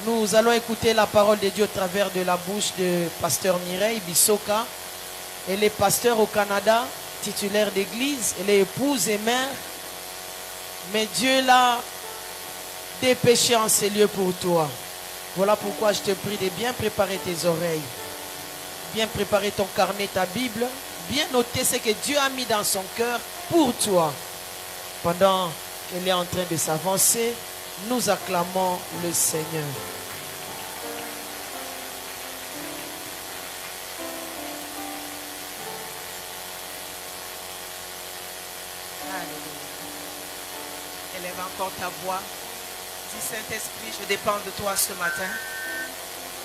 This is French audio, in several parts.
Nous allons écouter la parole de Dieu au travers de la bouche de pasteur Mireille Bissoka. Elle est pasteur au Canada, titulaire d'église. Elle est épouse et mère. Mais Dieu l'a dépêché en ces lieux pour toi. Voilà pourquoi je te prie de bien préparer tes oreilles, bien préparer ton carnet, ta Bible, bien noter ce que Dieu a mis dans son cœur pour toi. Pendant qu'elle est en train de s'avancer, nous acclamons le Seigneur. Alléluia. Élève encore ta voix. Dis Saint-Esprit, je dépends de toi ce matin.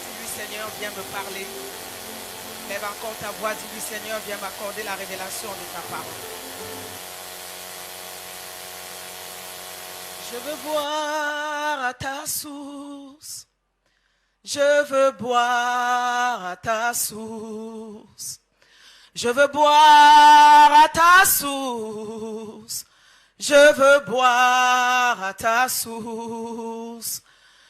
Dis-lui Seigneur, viens me parler. Lève encore ta voix, dis-lui Seigneur, viens m'accorder la révélation de ta parole. Je veux boire à ta source. Je veux boire à ta source. Je veux boire à ta source. Je veux boire à ta source.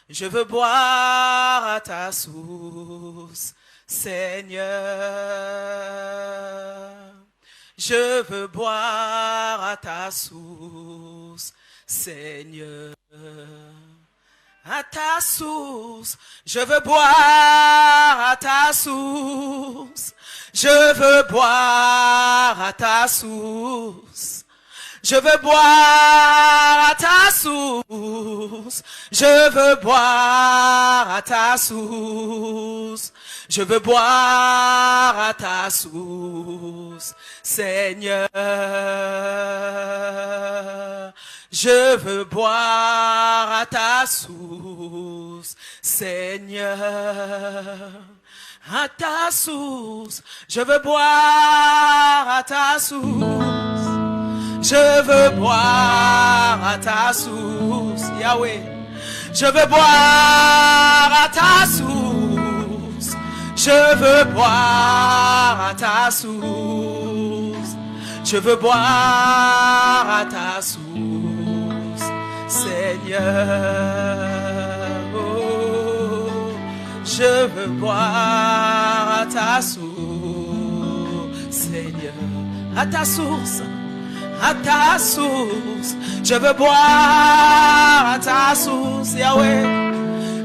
Je veux boire à ta source, Seigneur. Je veux boire à ta source, Seigneur. À ta source, je veux boire à ta source. Je veux boire à ta source. Je veux boire à ta source. Je veux boire à ta source. Je veux boire à ta source, Seigneur. Je veux boire à ta source, Seigneur. À ta source, je veux boire à ta source. Je veux boire à ta source, Yahweh. Je veux boire à ta source. Je veux boire à ta source. Je veux boire à ta source, Seigneur. Oh, je veux boire à ta source, Seigneur. À ta source. À ta source, je veux boire à ta source, Yahweh.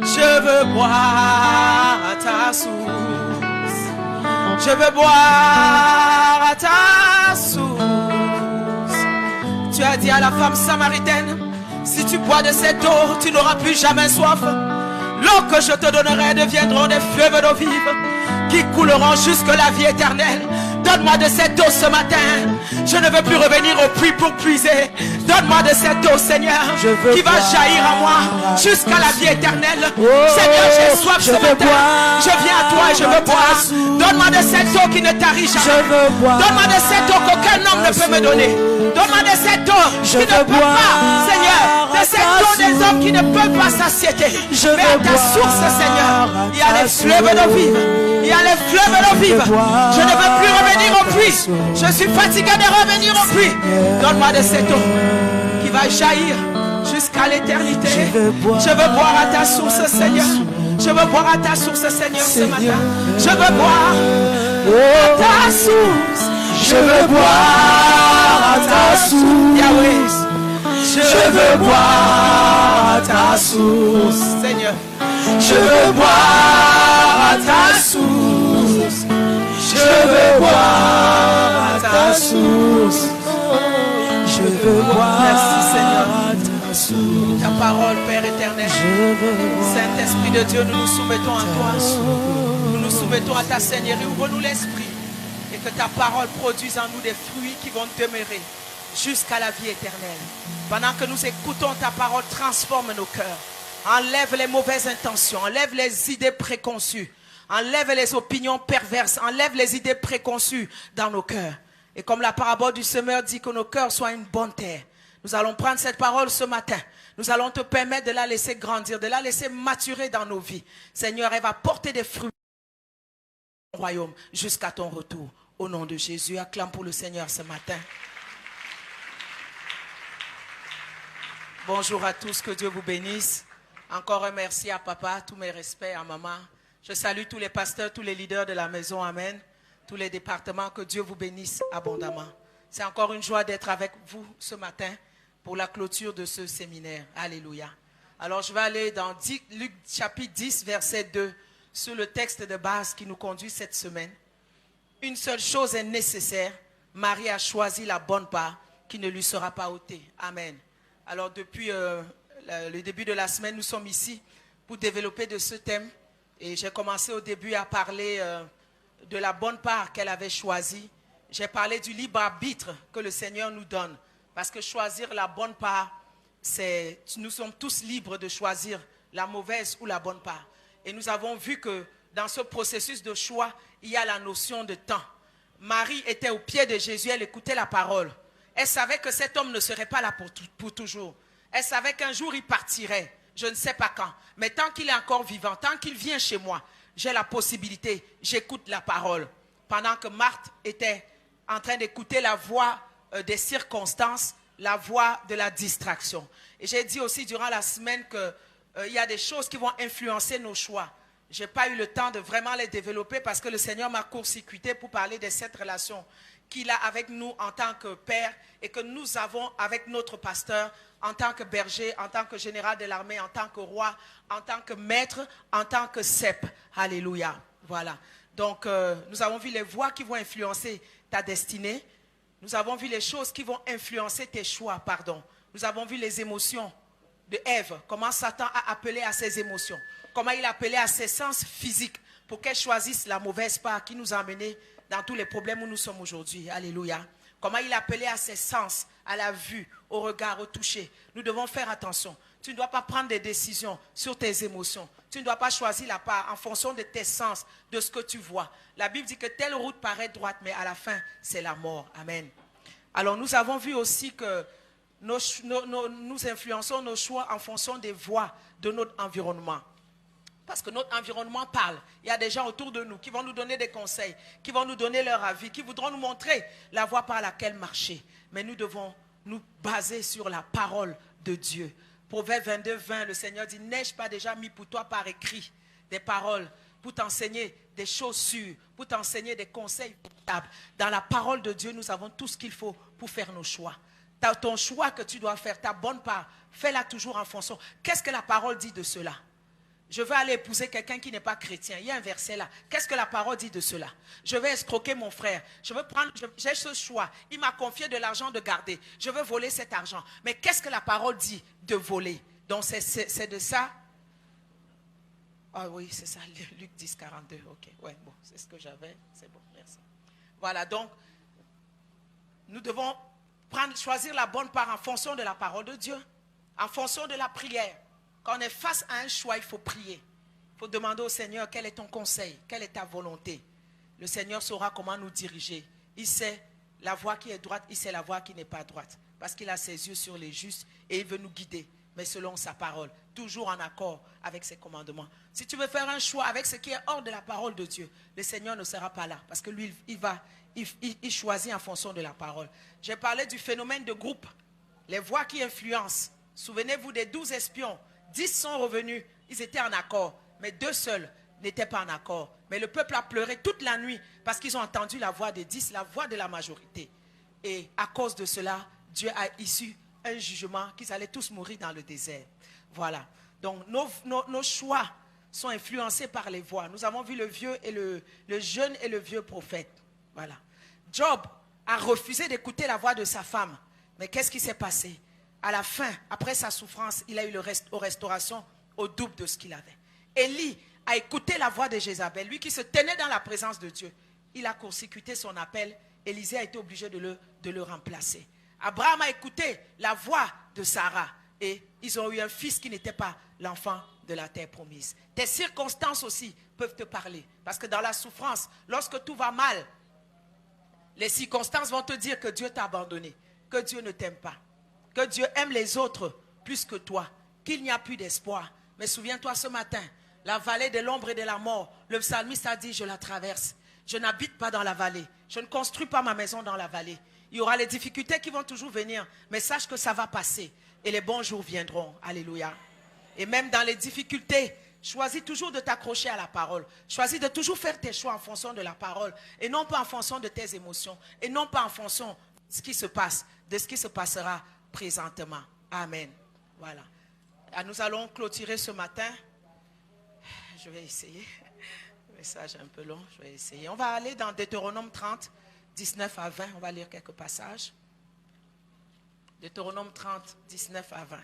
Je veux boire à ta source. Je veux boire à ta source. Tu as dit à la femme samaritaine, si tu bois de cette eau, tu n'auras plus jamais soif. L'eau que je te donnerai deviendront des fleuves d'eau vive qui couleront jusque la vie éternelle. Donne-moi de cette eau ce matin. Je ne veux plus revenir au puits pour puiser. Donne-moi de cette eau, Seigneur, qui va jaillir à moi jusqu'à la vie éternelle. Seigneur, j'ai soif ce matin. Je viens à toi et je veux boire. Donne-moi de cette eau qui ne tarit jamais. Donne-moi de cette eau qu'aucun homme ne peut me donner. Donne-moi de cette eau qui ne peut pas, Seigneur, de cette eau des hommes qui ne peuvent pas s'assiéter. Mais à ta source, Seigneur, il y a les fleuves d'eau vive. Il y a les fleuves d'eau vive. Je ne veux plus revenir au puits. Je suis fatigué de revenir au puits. Donne-moi de cette eau qui va jaillir jusqu'à l'éternité. Je veux boire à ta source, Seigneur. Je veux boire à ta source, Seigneur, ce matin. Je veux boire à ta source. Je veux boire à ta source, Yahweh. Je veux boire à ta source, Seigneur. Je veux boire à ta source. Je veux boire à ta source. Je veux boire. Merci Seigneur. Ta parole, Père éternel. Saint-Esprit de Dieu, nous nous soumettons à toi. Nous nous soumettons à ta Seigneurie. Ouvre-nous l'esprit. Et que ta parole produise en nous des fruits qui vont demeurer jusqu'à la vie éternelle. Pendant que nous écoutons ta parole, transforme nos cœurs. Enlève les mauvaises intentions. Enlève les idées préconçues. Enlève les opinions perverses. Enlève les idées préconçues dans nos cœurs. Et comme la parabole du semeur dit que nos cœurs soient une bonne terre, nous allons prendre cette parole ce matin. Nous allons te permettre de la laisser grandir, de la laisser maturer dans nos vies. Seigneur, elle va porter des fruits au royaume jusqu'à ton retour. Au nom de Jésus, acclame pour le Seigneur ce matin. Bonjour à tous, que Dieu vous bénisse. Encore un merci à papa, tous mes respects à maman. Je salue tous les pasteurs, tous les leaders de la maison, amen. Tous les départements, que Dieu vous bénisse abondamment. C'est encore une joie d'être avec vous ce matin pour la clôture de ce séminaire. Alléluia. Alors je vais aller dans Luc chapitre 10, verset 2, sur le texte de base qui nous conduit cette semaine. Une seule chose est nécessaire. Marie a choisi la bonne part qui ne lui sera pas ôtée. Amen. Alors depuis le début de la semaine, nous sommes ici pour développer de ce thème. Et j'ai commencé au début à parler de la bonne part qu'elle avait choisie. J'ai parlé du libre arbitre que le Seigneur nous donne. Parce que choisir la bonne part, nous sommes tous libres de choisir la mauvaise ou la bonne part. Et nous avons vu que dans ce processus de choix, il y a la notion de temps. Marie était au pied de Jésus, elle écoutait la parole. Elle savait que cet homme ne serait pas là pour toujours. Elle savait qu'un jour il partirait, je ne sais pas quand. Mais tant qu'il est encore vivant, tant qu'il vient chez moi, j'ai la possibilité, j'écoute la parole. Pendant que Marthe était en train d'écouter la voix des circonstances, la voix de la distraction. Et j'ai dit aussi durant la semaine qu'il y a des choses qui vont influencer nos choix. Je n'ai pas eu le temps de vraiment les développer parce que le Seigneur m'a court-circuité pour parler de cette relation qu'il a avec nous en tant que père et que nous avons avec notre pasteur en tant que berger, en tant que général de l'armée, en tant que roi, en tant que maître, en tant que cep. Alléluia. Voilà. Donc, nous avons vu les voies qui vont influencer ta destinée. Nous avons vu les choses qui vont influencer tes choix, pardon. Nous avons vu les émotions de Ève, comment Satan a appelé à ses émotions, comment il a appelé à ses sens physiques pour qu'elle choisisse la mauvaise part qui nous a amenés dans tous les problèmes où nous sommes aujourd'hui. Alléluia. Comment il a appelé à ses sens, à la vue, au regard, au toucher. Nous devons faire attention. Tu ne dois pas prendre des décisions sur tes émotions. Tu ne dois pas choisir la part en fonction de tes sens, de ce que tu vois. La Bible dit que telle route paraît droite, mais à la fin, c'est la mort. Amen. Alors, nous avons vu aussi que nous influençons nos choix en fonction des voies de notre environnement. Parce que notre environnement parle. Il y a des gens autour de nous qui vont nous donner des conseils, qui vont nous donner leur avis, qui voudront nous montrer la voie par laquelle marcher. Mais nous devons nous baser sur la parole de Dieu. Proverbe 22, 20, le Seigneur dit, n'ai-je pas déjà mis pour toi par écrit des paroles pour t'enseigner des choses sûres, pour t'enseigner des conseils véritables. Dans la parole de Dieu, nous avons tout ce qu'il faut pour faire nos choix. Ton choix que tu dois faire, ta bonne part, fais-la toujours en fonction. Qu'est-ce que la parole dit de cela? Je veux aller épouser quelqu'un qui n'est pas chrétien. Il y a un verset là. Qu'est-ce que la parole dit de cela? Je vais escroquer mon frère. J'ai ce choix. Il m'a confié de l'argent de garder. Je veux voler cet argent. Mais qu'est-ce que la parole dit de voler? Donc c'est de ça. Ah oui, c'est ça. Luc 10, 42. Ok. Ouais, bon, c'est ce que j'avais. C'est bon, merci. Voilà, donc, nous devons choisir la bonne part en fonction de la parole de Dieu. En fonction de la prière. Quand on est face à un choix, il faut prier. Il faut demander au Seigneur quel est ton conseil, quelle est ta volonté. Le Seigneur saura comment nous diriger. Il sait la voie qui est droite, il sait la voie qui n'est pas droite. Parce qu'il a ses yeux sur les justes et il veut nous guider. Mais selon sa parole, toujours en accord avec ses commandements. Si tu veux faire un choix avec ce qui est hors de la parole de Dieu, le Seigneur ne sera pas là. Parce que lui, il choisit en fonction de la parole. J'ai parlé du phénomène de groupe. Les voix qui influencent. Souvenez-vous des 12 espions. 10 sont revenus, ils étaient en accord, mais 2 seuls n'étaient pas en accord. Mais le peuple a pleuré toute la nuit parce qu'ils ont entendu la voix des 10, la voix de la majorité. Et à cause de cela, Dieu a issu un jugement qu'ils allaient tous mourir dans le désert. Voilà. Donc nos choix sont influencés par les voix. Nous avons vu le vieux et le jeune et le vieux prophète. Voilà. Job a refusé d'écouter la voix de sa femme. Mais qu'est-ce qui s'est passé? À la fin, après sa souffrance, il a eu restauration au double de ce qu'il avait. Élie a écouté la voix de Jézabel, lui qui se tenait dans la présence de Dieu. Il a court-circuité son appel. Élisée a été obligé de le remplacer. Abraham a écouté la voix de Sarah et ils ont eu un fils qui n'était pas l'enfant de la terre promise. Tes circonstances aussi peuvent te parler. Parce que dans la souffrance, lorsque tout va mal, les circonstances vont te dire que Dieu t'a abandonné, que Dieu ne t'aime pas. Que Dieu aime les autres plus que toi, qu'il n'y a plus d'espoir. Mais souviens-toi ce matin, la vallée de l'ombre et de la mort, le psalmiste a dit, je la traverse. Je n'habite pas dans la vallée. Je ne construis pas ma maison dans la vallée. Il y aura les difficultés qui vont toujours venir, mais sache que ça va passer et les bons jours viendront. Alléluia. Et même dans les difficultés, choisis toujours de t'accrocher à la parole. Choisis de toujours faire tes choix en fonction de la parole et non pas en fonction de tes émotions et non pas en fonction de ce qui se passe, de ce qui se passera présentement. Amen. Voilà. Nous allons clôturer ce matin. Je vais essayer. Le message est un peu long. Je vais essayer. On va aller dans Deutéronome 30, 19 à 20. On va lire quelques passages. Deutéronome 30, 19 à 20.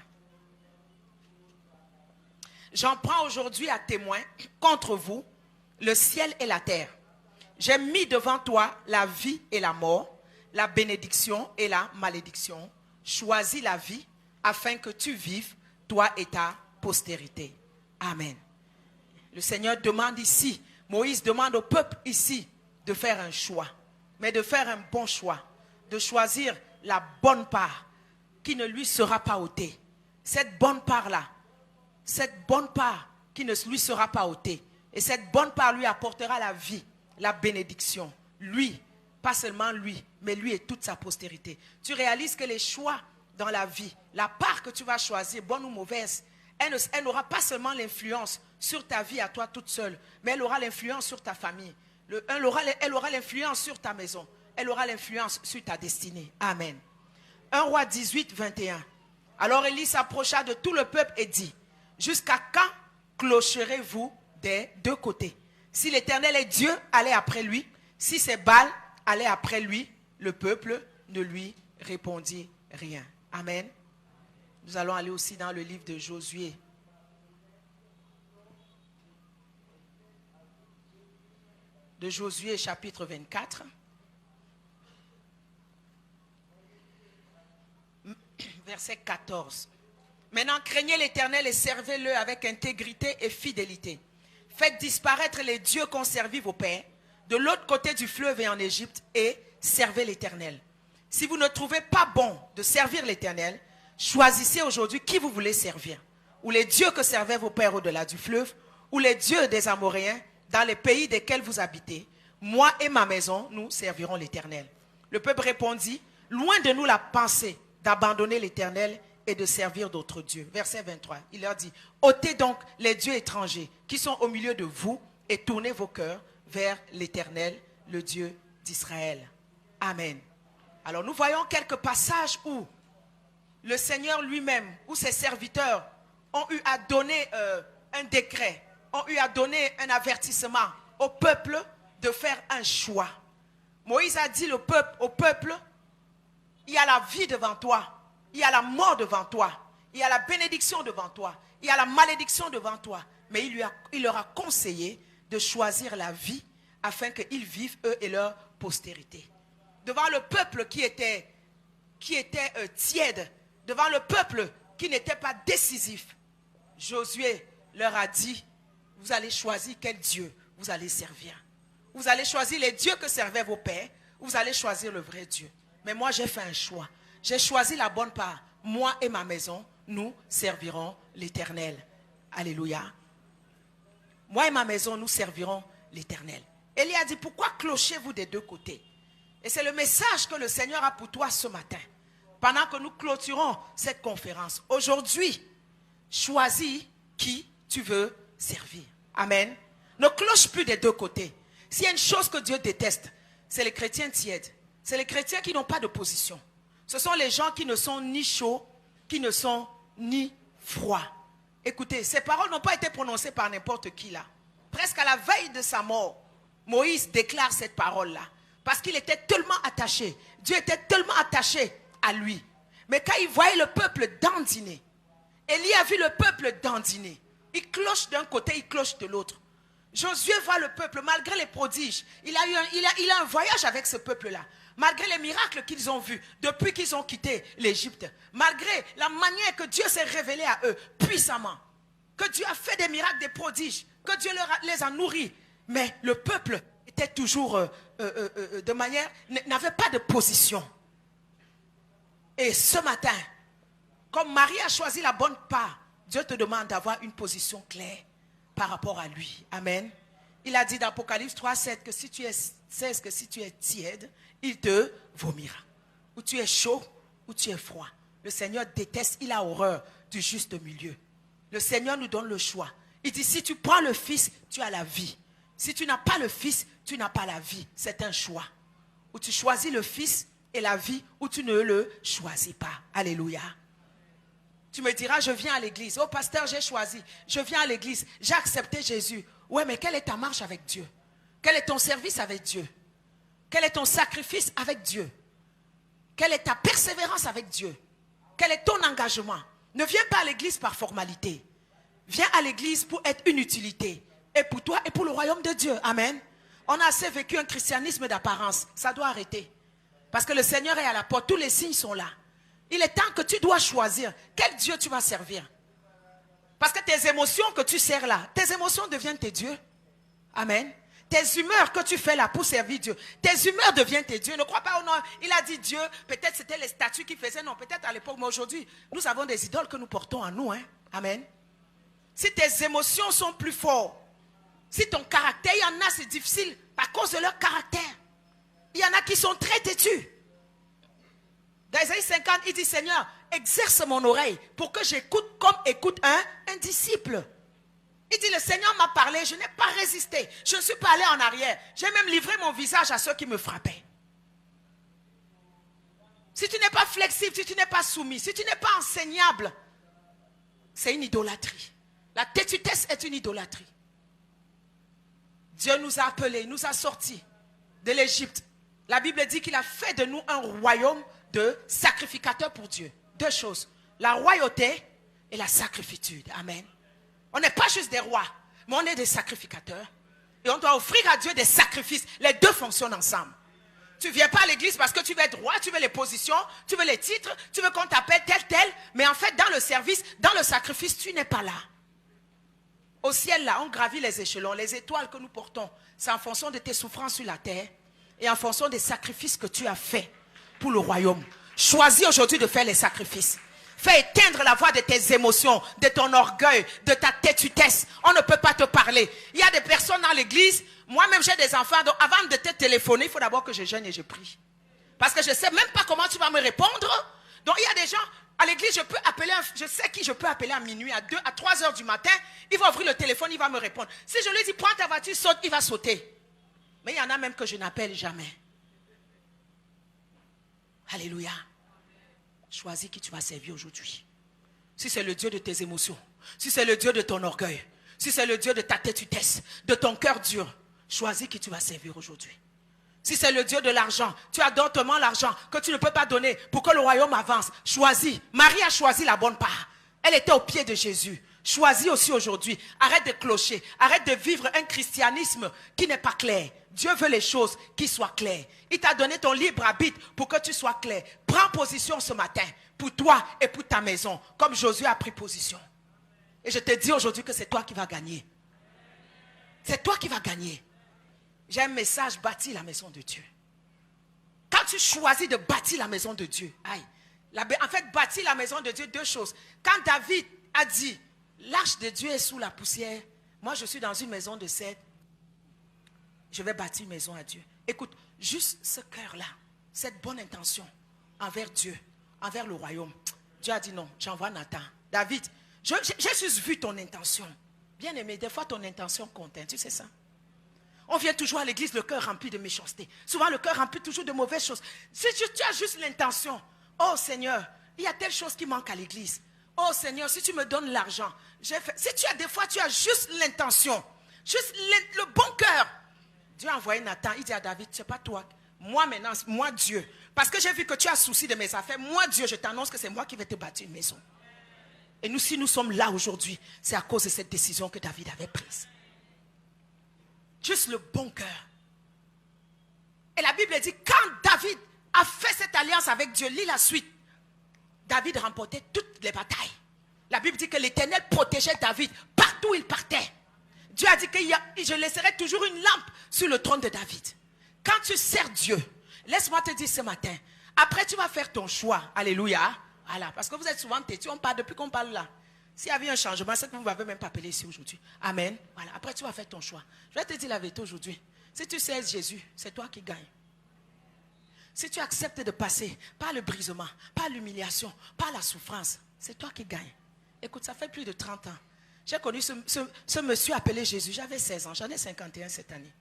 J'en prends aujourd'hui à témoin contre vous le ciel et la terre. J'ai mis devant toi la vie et la mort, la bénédiction et la malédiction. Choisis la vie afin que tu vives, toi et ta postérité. Amen. Le Seigneur demande ici, Moïse demande au peuple ici de faire un choix, mais de faire un bon choix, de choisir la bonne part qui ne lui sera pas ôtée. Cette bonne part-là, cette bonne part qui ne lui sera pas ôtée. Et cette bonne part lui apportera la vie, la bénédiction. Lui, pas seulement lui, mais lui et toute sa postérité. Tu réalises que les choix dans la vie, la part que tu vas choisir, bonne ou mauvaise, elle n'aura pas seulement l'influence sur ta vie à toi toute seule, mais elle aura l'influence sur ta famille. Elle aura l'influence sur ta maison. Elle aura l'influence sur ta destinée. Amen. 1 Roi 18, 21. Alors Élie s'approcha de tout le peuple et dit: jusqu'à quand clocherez-vous des deux côtés? Si l'Éternel est Dieu, allez après lui. Si c'est Baal, allez après lui. Le peuple ne lui répondit rien. Amen. Nous allons aller aussi dans le livre de Josué. De Josué chapitre 24. Verset 14. Maintenant, craignez l'Éternel et servez-le avec intégrité et fidélité. Faites disparaître les dieux qu'ont servi vos pères de l'autre côté du fleuve et en Égypte et servez l'Éternel. Si vous ne trouvez pas bon de servir l'Éternel, choisissez aujourd'hui qui vous voulez servir. Ou les dieux que servaient vos pères au-delà du fleuve, ou les dieux des Amoréens dans les pays desquels vous habitez. Moi et ma maison, nous servirons l'Éternel. Le peuple répondit: loin de nous la pensée d'abandonner l'Éternel et de servir d'autres dieux. Verset 23, il leur dit: ôtez donc les dieux étrangers qui sont au milieu de vous et tournez vos cœurs vers l'Éternel, le Dieu d'Israël. Amen. Alors nous voyons quelques passages où le Seigneur lui-même, où ses serviteurs ont eu à donner un décret, ont eu à donner un avertissement au peuple de faire un choix. Moïse a dit au peuple, il y a la vie devant toi. Il y a la mort devant toi. Il y a la bénédiction devant toi. Il y a la malédiction devant toi. Mais il leur a conseillé de choisir la vie afin qu'ils vivent, eux et leur postérité. Devant le peuple qui était tiède, devant le peuple qui n'était pas décisif, Josué leur a dit: vous allez choisir quel Dieu vous allez servir. Vous allez choisir les dieux que servaient vos pères. Vous allez choisir le vrai Dieu. Mais moi, j'ai fait un choix. J'ai choisi la bonne part. Moi et ma maison, nous servirons l'Éternel. Alléluia. Moi et ma maison, nous servirons l'Éternel. Élie a dit: pourquoi clochez-vous des deux côtés? Et c'est le message que le Seigneur a pour toi ce matin. Pendant que nous clôturons cette conférence. Aujourd'hui, choisis qui tu veux servir. Amen. Ne cloche plus des deux côtés. S'il y a une chose que Dieu déteste, c'est les chrétiens tièdes. C'est les chrétiens qui n'ont pas de position. Ce sont les gens qui ne sont ni chauds, qui ne sont ni froids. Écoutez, ces paroles n'ont pas été prononcées par n'importe qui là. Presque à la veille de sa mort, Moïse déclare cette parole-là. Parce qu'il était tellement attaché. Dieu était tellement attaché à lui. Mais quand il voyait le peuple dandiner, Élie a vu le peuple dandiner. Il cloche d'un côté, il cloche de l'autre. Josué voit le peuple, malgré les prodiges. Il a un voyage avec ce peuple-là. Malgré les miracles qu'ils ont vus depuis qu'ils ont quitté l'Égypte. Malgré la manière que Dieu s'est révélé à eux puissamment. Que Dieu a fait des miracles, des prodiges. Que Dieu les a nourris. Mais le peuple était toujours n'avait pas de position. Et ce matin, comme Marie a choisi la bonne part, Dieu te demande d'avoir une position claire par rapport à lui. Amen. Il a dit dans Apocalypse 3:7 que si tu es tiède, il te vomira. Ou tu es chaud, ou tu es froid. Le Seigneur déteste, il a horreur du juste milieu. Le Seigneur nous donne le choix. Il dit, si tu prends le Fils, tu as la vie. Si tu n'as pas le Fils, tu n'as pas la vie. C'est un choix. Ou tu choisis le Fils et la vie, ou tu ne le choisis pas. Alléluia. Tu me diras, je viens à l'église. Oh pasteur, j'ai choisi. Je viens à l'église. J'ai accepté Jésus. Ouais, mais quelle est ta marche avec Dieu? Quel est ton service avec Dieu? Quel est ton sacrifice avec Dieu? Quelle est ta persévérance avec Dieu? Quel est ton engagement? Ne viens pas à l'église par formalité. Viens à l'église pour être une utilité. Et pour toi et pour le royaume de Dieu. Amen. On a assez vécu un christianisme d'apparence. Ça doit arrêter. Parce que le Seigneur est à la porte. Tous les signes sont là. Il est temps que tu dois choisir quel Dieu tu vas servir. Parce que tes émotions que tu sers là, tes émotions deviennent tes dieux. Amen. Tes humeurs que tu fais là pour servir Dieu, tes humeurs deviennent tes dieux. Ne crois pas, non, il a dit Dieu, peut-être c'était les statues qui faisaient, non, peut-être à l'époque, mais aujourd'hui, nous avons des idoles que nous portons en nous. Hein? Amen. Si tes émotions sont plus fortes, si ton caractère, il y en a, c'est difficile à cause de leur caractère. Il y en a qui sont très têtus. Dans Isaïe 50, il dit, Seigneur, exerce mon oreille pour que j'écoute comme écoute un disciple. Il dit, le Seigneur m'a parlé, je n'ai pas résisté. Je ne suis pas allé en arrière. J'ai même livré mon visage à ceux qui me frappaient. Si tu n'es pas flexible, si tu n'es pas soumis, si tu n'es pas enseignable, c'est une idolâtrie. La têtutesse est une idolâtrie. Dieu nous a appelés, il nous a sortis de l'Égypte. La Bible dit qu'il a fait de nous un royaume de sacrificateurs pour Dieu. Deux choses, la royauté et la sacrifitude. Amen. On n'est pas juste des rois, mais on est des sacrificateurs. Et on doit offrir à Dieu des sacrifices. Les deux fonctionnent ensemble. Tu ne viens pas à l'église parce que tu veux être roi, tu veux les positions, tu veux les titres, tu veux qu'on t'appelle tel. Mais en fait, dans le service, dans le sacrifice, tu n'es pas là. Au ciel, là, on gravit les échelons. Les étoiles que nous portons, c'est en fonction de tes souffrances sur la terre et en fonction des sacrifices que tu as faits pour le royaume. Choisis aujourd'hui de faire les sacrifices. Fais éteindre la voix de tes émotions, de ton orgueil, de ta têtutesse. On ne peut pas te parler. Il y a des personnes dans l'église, moi-même j'ai des enfants, donc avant de te téléphoner, il faut d'abord que je jeûne et je prie. Parce que je ne sais même pas comment tu vas me répondre. Donc il y a des gens, à l'église, je sais qui je peux appeler à minuit, à 2, à 3 heures du matin. Il va ouvrir le téléphone, il va me répondre. Si je lui dis, prends ta voiture, saute, il va sauter. Mais il y en a même que je n'appelle jamais. Alléluia. Choisis qui tu vas servir aujourd'hui. Si c'est le Dieu de tes émotions, si c'est le Dieu de ton orgueil, si c'est le Dieu de ta têtutesse, de ton cœur dur, choisis qui tu vas servir aujourd'hui. Si c'est le Dieu de l'argent, tu as d'autrement l'argent que tu ne peux pas donner pour que le royaume avance. Choisis. Marie a choisi la bonne part. Elle était au pied de Jésus. Choisis aussi aujourd'hui. Arrête de clocher. Arrête de vivre un christianisme qui n'est pas clair. Dieu veut les choses qui soient claires. Il t'a donné ton libre arbitre pour que tu sois clair. Prends position ce matin pour toi et pour ta maison, comme Josué a pris position. Et je te dis aujourd'hui que c'est toi qui vas gagner. C'est toi qui vas gagner. J'ai un message, bâtis la maison de Dieu. Quand tu choisis de bâtir la maison de Dieu, en fait, bâtir la maison de Dieu, deux choses. Quand David a dit, l'arche de Dieu est sous la poussière, moi je suis dans une maison de cèdre, je vais bâtir une maison à Dieu. Écoute, juste ce cœur-là, cette bonne intention envers Dieu, envers le royaume. Dieu a dit non, j'envoie Nathan. David, j'ai juste vu ton intention. Bien aimé, des fois ton intention compte, hein, tu sais ça. On vient toujours à l'église le cœur rempli de méchanceté. Souvent le cœur rempli toujours de mauvaises choses. Si tu as juste l'intention, oh Seigneur, il y a telle chose qui manque à l'église. Oh Seigneur, si tu me donnes l'argent, si tu as des fois, tu as juste l'intention, juste le bon cœur. Dieu a envoyé Nathan, il dit à David, c'est pas toi, moi maintenant, moi Dieu. Parce que j'ai vu que tu as souci de mes affaires, moi Dieu, je t'annonce que c'est moi qui vais te bâtir une maison. Et nous, si nous sommes là aujourd'hui, c'est à cause de cette décision que David avait prise. Juste le bon cœur. Et la Bible dit, quand David a fait cette alliance avec Dieu, lis la suite, David remportait toutes les batailles. La Bible dit que l'Éternel protégeait David partout où il partait. Dieu a dit que je laisserai toujours une lampe sur le trône de David. Quand tu sers Dieu, laisse-moi te dire ce matin, après tu vas faire ton choix. Alléluia. Voilà, parce que vous êtes souvent têtus, on parle depuis qu'on parle là. S'il y avait un changement, c'est que vous ne m'avez même pas appelé ici aujourd'hui. Amen. Voilà, après tu vas faire ton choix. Je vais te dire la vérité aujourd'hui. Si tu sers Jésus, c'est toi qui gagnes. Si tu acceptes de passer par le brisement, par l'humiliation, par la souffrance, c'est toi qui gagnes. Écoute, ça fait plus de 30 ans. J'ai connu ce monsieur appelé Jésus. J'avais 16 ans. J'en ai 51 cette année.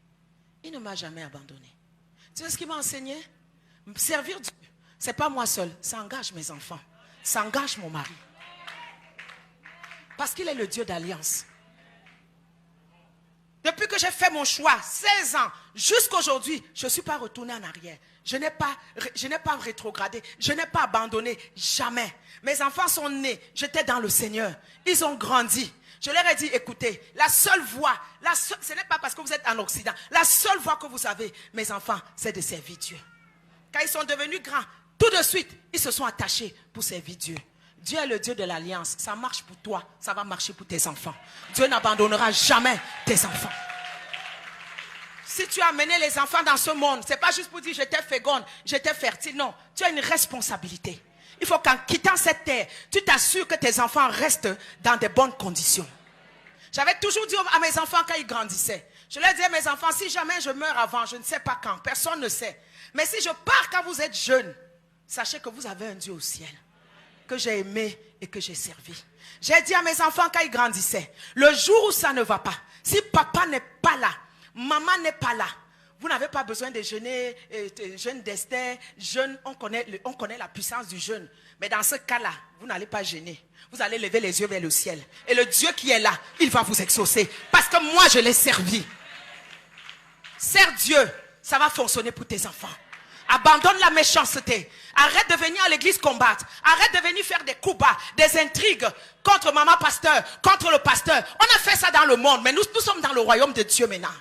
Il ne m'a jamais abandonné. Tu sais ce qu'il m'a enseigné? Servir Dieu. Ce n'est pas moi seul. Ça engage mes enfants. Ça engage mon mari. Parce qu'il est le Dieu d'alliance. Depuis que j'ai fait mon choix, 16 ans, jusqu'à aujourd'hui, je ne suis pas retourné en arrière. Je n'ai pas rétrogradé. Je n'ai pas abandonné. Jamais. Mes enfants sont nés. J'étais dans le Seigneur. Ils ont grandi. Je leur ai dit, écoutez, la seule voie, ce n'est pas parce que vous êtes en Occident. La seule voie que vous avez, mes enfants, c'est de servir Dieu. Quand ils sont devenus grands, tout de suite, ils se sont attachés pour servir Dieu. Dieu est le Dieu de l'alliance. Ça marche pour toi, ça va marcher pour tes enfants. Dieu n'abandonnera jamais tes enfants. Si tu as amené les enfants dans ce monde, ce n'est pas juste pour dire j'étais féconde, j'étais fertile. Non, tu as une responsabilité. Il faut qu'en quittant cette terre, tu t'assures que tes enfants restent dans de bonnes conditions. J'avais toujours dit à mes enfants quand ils grandissaient, je leur disais, mes enfants, si jamais je meurs avant, je ne sais pas quand, personne ne sait. Mais si je pars quand vous êtes jeunes, sachez que vous avez un Dieu au ciel, que j'ai aimé et que j'ai servi. J'ai dit à mes enfants quand ils grandissaient, le jour où ça ne va pas, si papa n'est pas là, maman n'est pas là, vous n'avez pas besoin de jeûner, jeûne d'Esther, jeûne, on connaît la puissance du jeûne. Mais dans ce cas-là, vous n'allez pas jeûner. Vous allez lever les yeux vers le ciel. Et le Dieu qui est là, il va vous exaucer. Parce que moi, je l'ai servi. Sers Dieu, ça va fonctionner pour tes enfants. Abandonne la méchanceté. Arrête de venir à l'église combattre. Arrête de venir faire des coups bas, des intrigues contre maman pasteur, contre le pasteur. On a fait ça dans le monde, mais nous sommes dans le royaume de Dieu maintenant.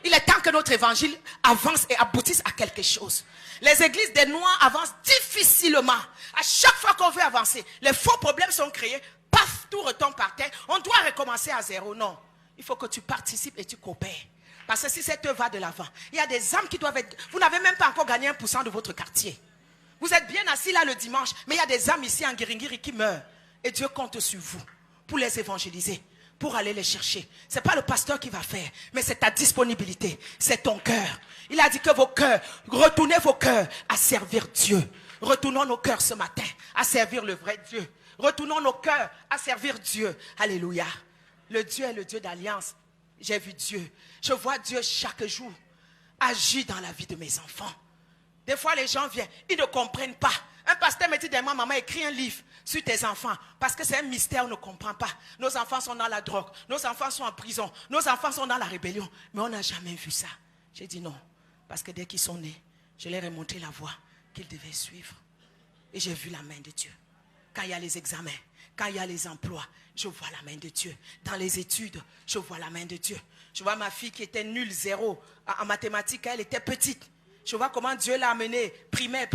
Il est temps que notre évangile avance et aboutisse à quelque chose. Les églises des Noirs avancent difficilement. À chaque fois qu'on veut avancer, les faux problèmes sont créés. Paf, tout retombe par terre. On doit recommencer à zéro. Non, il faut que tu participes et tu coopères. Parce que si cette œuvre va de l'avant, il y a des âmes qui doivent être... Vous n'avez même pas encore gagné 1% de votre quartier. Vous êtes bien assis là le dimanche, mais il y a des âmes ici en Guiringiri qui meurent. Et Dieu compte sur vous pour les évangéliser, pour aller les chercher. Ce n'est pas le pasteur qui va faire, mais c'est ta disponibilité, c'est ton cœur. Il a dit que vos cœurs, retournez vos cœurs à servir Dieu. Retournons nos cœurs ce matin à servir le vrai Dieu. Retournons nos cœurs à servir Dieu. Alléluia. Le Dieu est le Dieu d'alliance. J'ai vu Dieu. Je vois Dieu chaque jour agir dans la vie de mes enfants. Des fois, les gens viennent, ils ne comprennent pas. Un pasteur me dit, maman, écris un livre sur tes enfants. Parce que c'est un mystère, on ne comprend pas. Nos enfants sont dans la drogue. Nos enfants sont en prison. Nos enfants sont dans la rébellion. Mais on n'a jamais vu ça. J'ai dit non. Parce que dès qu'ils sont nés, je leur ai montré la voie qu'ils devaient suivre. Et j'ai vu la main de Dieu. Quand il y a les examens, quand il y a les emplois, je vois la main de Dieu. Dans les études, je vois la main de Dieu. Je vois ma fille qui était nulle, 0 en mathématiques, elle était petite. Je vois comment Dieu l'a amenée, primaire.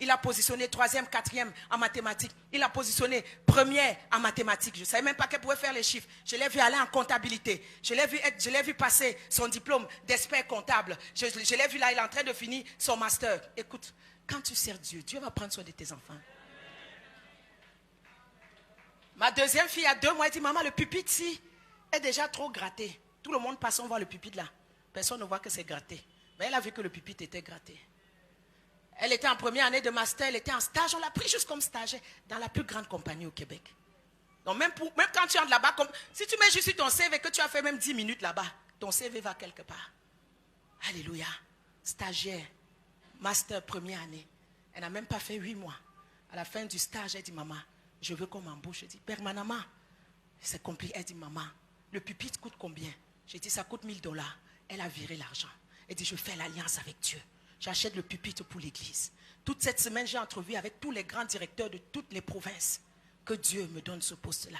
Il a positionné 3e, 4e en mathématiques. Il a positionné 1er en mathématiques. Je ne savais même pas qu'elle pouvait faire les chiffres. Je l'ai vu aller en comptabilité. Je l'ai vu passer son diplôme d'expert comptable. Je l'ai vu là, il est en train de finir son master. Écoute, quand tu sers Dieu, Dieu va prendre soin de tes enfants. Ma deuxième fille, a 2 mois, elle dit, maman, le pupitre ici est déjà trop gratté. Tout le monde passe, on voit le pupitre là. Personne ne voit que c'est gratté. Mais elle a vu que le pupitre était gratté. Elle était en première année de master, elle était en stage, on l'a pris juste comme stagiaire dans la plus grande compagnie au Québec. Donc même quand tu entres là-bas, si tu mets juste sur ton CV que tu as fait même 10 minutes là-bas, ton CV va quelque part. Alléluia. Stagiaire, master première année. Elle n'a même pas fait 8 mois. À la fin du stage, elle dit, maman, je veux qu'on m'embauche. Je dis, permanemment. C'est compliqué. Elle dit, maman, le pupitre coûte combien? J'ai dit, ça coûte $1000. Elle a viré l'argent. Elle dit, je fais l'alliance avec Dieu. J'achète le pupitre pour l'église. Toute cette semaine, j'ai entrevu avec tous les grands directeurs de toutes les provinces. Que Dieu me donne ce poste-là.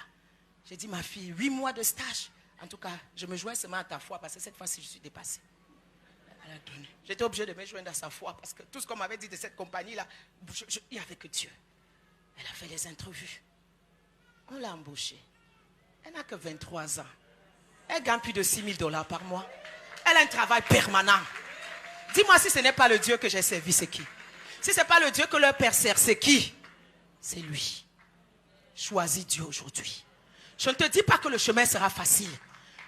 J'ai dit, ma fille, 8 mois de stage. En tout cas, je me joins seulement à ta foi parce que cette fois-ci, je suis dépassée. Elle a donné. J'étais obligée de me joindre à sa foi parce que tout ce qu'on m'avait dit de cette compagnie-là, il n'y avait que Dieu. Elle a fait les entrevues. On l'a embauchée. Elle n'a que 23 ans. Elle gagne plus de $6000 par mois. Elle a un travail permanent. Dis-moi si ce n'est pas le Dieu que j'ai servi, c'est qui? Si ce n'est pas le Dieu que leur père sert, c'est qui? C'est lui. Choisis Dieu aujourd'hui. Je ne te dis pas que le chemin sera facile.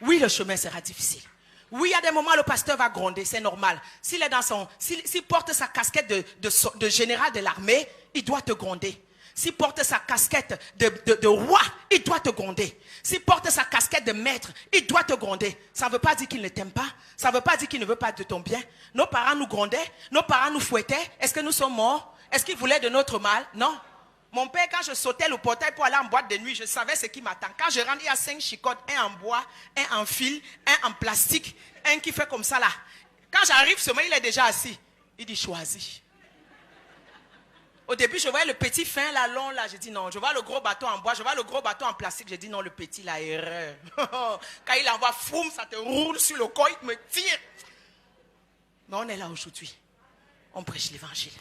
Oui, le chemin sera difficile. Oui, il y a des moments où le pasteur va gronder, c'est normal. S'il porte sa casquette de général de l'armée, il doit te gronder. s'il porte sa casquette de roi, il doit te gronder. S'il porte sa casquette de maître, il doit te gronder. Ça ne veut pas dire qu'il ne t'aime pas. Ça ne veut pas dire qu'il ne veut pas de ton bien. Nos parents nous grondaient, nos parents nous fouettaient. Est-ce que nous sommes morts? Est-ce qu'ils voulaient de notre mal? Non. Mon père, quand je sautais le portail pour aller en boîte de nuit, je savais ce qui m'attend. Quand je rentre, il y a 5 chicottes, un en bois, un en fil, un en plastique, un qui fait comme ça là. Quand j'arrive, ce mec, il est déjà assis. Il dit, choisis. Au début, je voyais le petit fin là, long là. J'ai dit non. Je vois le gros bâton en bois, je vois le gros bâton en plastique. J'ai dit non, le petit là, erreur. Quand il envoie froum, ça te roule sur le corps, il me tire. Mais on est là aujourd'hui. On prêche l'évangile.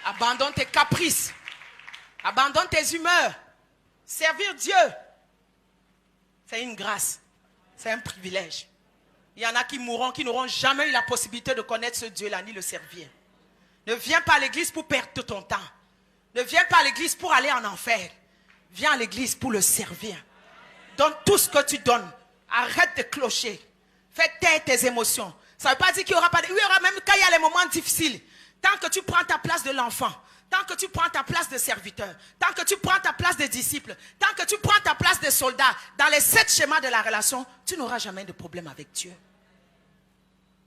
Abandonne tes caprices. Abandonne tes humeurs. Servir Dieu, c'est une grâce. C'est un privilège. Il y en a qui mourront, qui n'auront jamais eu la possibilité de connaître ce Dieu-là, ni le servir. Ne viens pas à l'église pour perdre ton temps. Ne viens pas à l'église pour aller en enfer. Viens à l'église pour le servir. Donne tout ce que tu donnes. Arrête de clocher. Fais taire tes émotions. Ça ne veut pas dire qu'il n'y aura pas... Il y aura même quand il y a les moments difficiles. Tant que tu prends ta place de l'enfant, tant que tu prends ta place de serviteur, tant que tu prends ta place de disciple, tant que tu prends ta place de soldat, dans les 7 schémas de la relation, tu n'auras jamais de problème avec Dieu.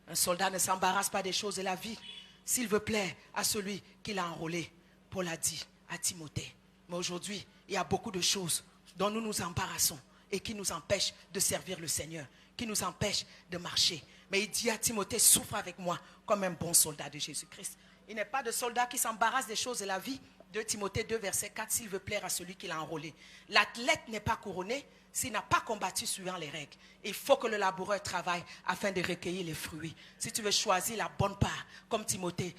Un soldat ne s'embarrasse pas des choses de la vie s'il veut plaire à celui qui l'a enrôlé. Paul a dit à Timothée. Mais aujourd'hui, il y a beaucoup de choses dont nous nous embarrassons et qui nous empêchent de servir le Seigneur, qui nous empêchent de marcher. Mais il dit à Timothée, souffre avec moi comme un bon soldat de Jésus-Christ. Il n'est pas de soldat qui s'embarrasse des choses de la vie. 2 Timothée 2, verset 4, s'il veut plaire à celui qui l'a enrôlé. L'athlète n'est pas couronné s'il n'a pas combattu suivant les règles. Il faut que le laboureur travaille afin de recueillir les fruits. Si tu veux choisir la bonne part, comme Timothée,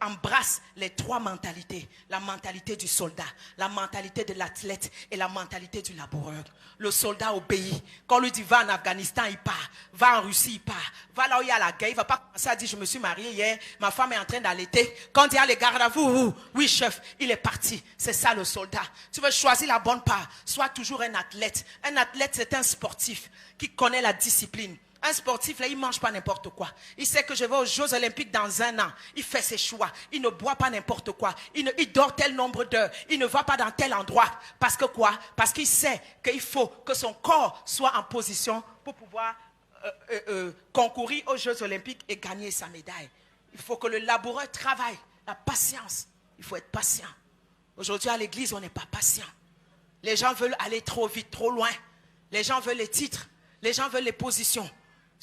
embrasse les 3 mentalités. La mentalité du soldat, la mentalité de l'athlète et la mentalité du laboureur. Le soldat obéit. Quand on lui dit va en Afghanistan, il part. Va en Russie, il part. Va là où il y a la guerre. Il ne va pas commencer à dire je me suis marié hier, ma femme est en train d'allaiter. Quand il y a les gardes à vous, oui chef, il est parti. C'est ça le soldat. Tu veux choisir la bonne part. Sois toujours un athlète. Un athlète, c'est un sportif qui connaît la discipline. Un sportif, là, il ne mange pas n'importe quoi. Il sait que je vais aux Jeux Olympiques dans 1 an. Il fait ses choix. Il ne boit pas n'importe quoi. Il dort tel nombre d'heures. Il ne va pas dans tel endroit. Parce que quoi? Parce qu'il sait qu'il faut que son corps soit en position pour pouvoir concourir aux Jeux Olympiques et gagner sa médaille. Il faut que le laboureur travaille. La patience. Il faut être patient. Aujourd'hui, à l'église, on n'est pas patient. Les gens veulent aller trop vite, trop loin. Les gens veulent les titres. Les gens veulent les positions.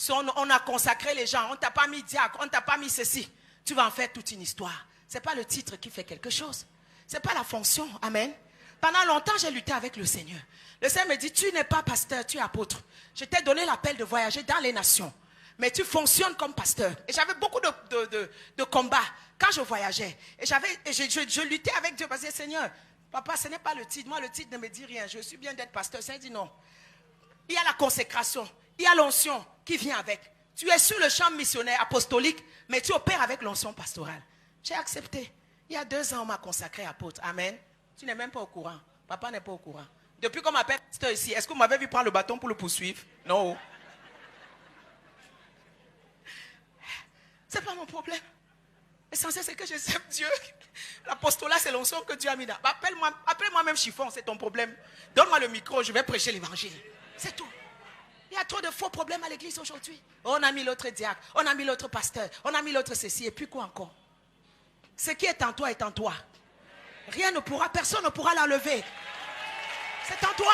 On a consacré les gens, on ne t'a pas mis diacre, on ne t'a pas mis ceci. Tu vas en faire toute une histoire. Ce n'est pas le titre qui fait quelque chose. Ce n'est pas la fonction. Amen. Pendant longtemps, j'ai lutté avec le Seigneur. Le Seigneur me dit, tu n'es pas pasteur, tu es apôtre. Je t'ai donné l'appel de voyager dans les nations. Mais tu fonctionnes comme pasteur. Et j'avais beaucoup de combats quand je voyageais. Et je luttais avec Dieu parce que Seigneur, papa, ce n'est pas le titre. Moi, le titre ne me dit rien. Je suis bien d'être pasteur. Le Seigneur dit non. Il y a la consécration. Il y a l'onction qui vient avec. Tu es sur le champ missionnaire apostolique, mais tu opères avec l'onction pastorale. J'ai accepté. Il y a 2 ans, on m'a consacré apôtre. Amen. Tu n'es même pas au courant. Papa n'est pas au courant. Depuis qu'on m'appelle pasteur ici, est-ce que vous m'avez vu prendre le bâton pour le poursuivre? Non. Ce n'est pas mon problème. L'essentiel, c'est que je sers Dieu. L'apostolat, c'est l'onction que Dieu a mis là. Appelle-moi même chiffon, c'est ton problème. Donne-moi le micro, je vais prêcher l'évangile. C'est tout. Il y a trop de faux problèmes à l'église aujourd'hui. On a mis l'autre diacre, on a mis l'autre pasteur, on a mis l'autre ceci, et puis quoi encore? Ce qui est en toi est en toi. Rien ne pourra, personne ne pourra l'enlever. C'est en toi.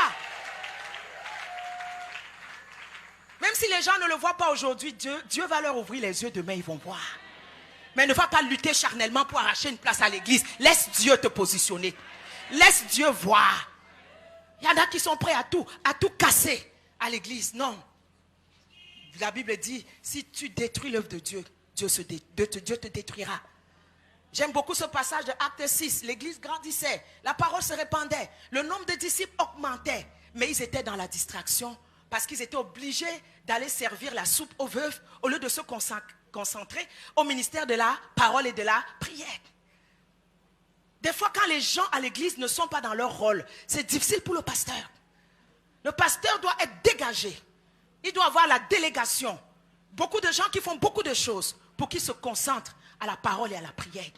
Même si les gens ne le voient pas aujourd'hui, Dieu va leur ouvrir les yeux, demain ils vont voir. Mais ne va pas lutter charnellement pour arracher une place à l'église. Laisse Dieu te positionner. Laisse Dieu voir. Il y en a qui sont prêts à tout casser à l'église. Non. La Bible dit, si tu détruis l'œuvre de Dieu, Dieu te détruira. J'aime beaucoup ce passage de Acte 6. L'église grandissait, la parole se répandait, le nombre de disciples augmentait. Mais ils étaient dans la distraction parce qu'ils étaient obligés d'aller servir la soupe aux veuves au lieu de se concentrer au ministère de la parole et de la prière. Des fois, quand les gens à l'église ne sont pas dans leur rôle, c'est difficile pour le pasteur. Le pasteur doit être dégagé. Il doit avoir la délégation. Beaucoup de gens qui font beaucoup de choses pour qu'ils se concentrent à la parole et à la prière.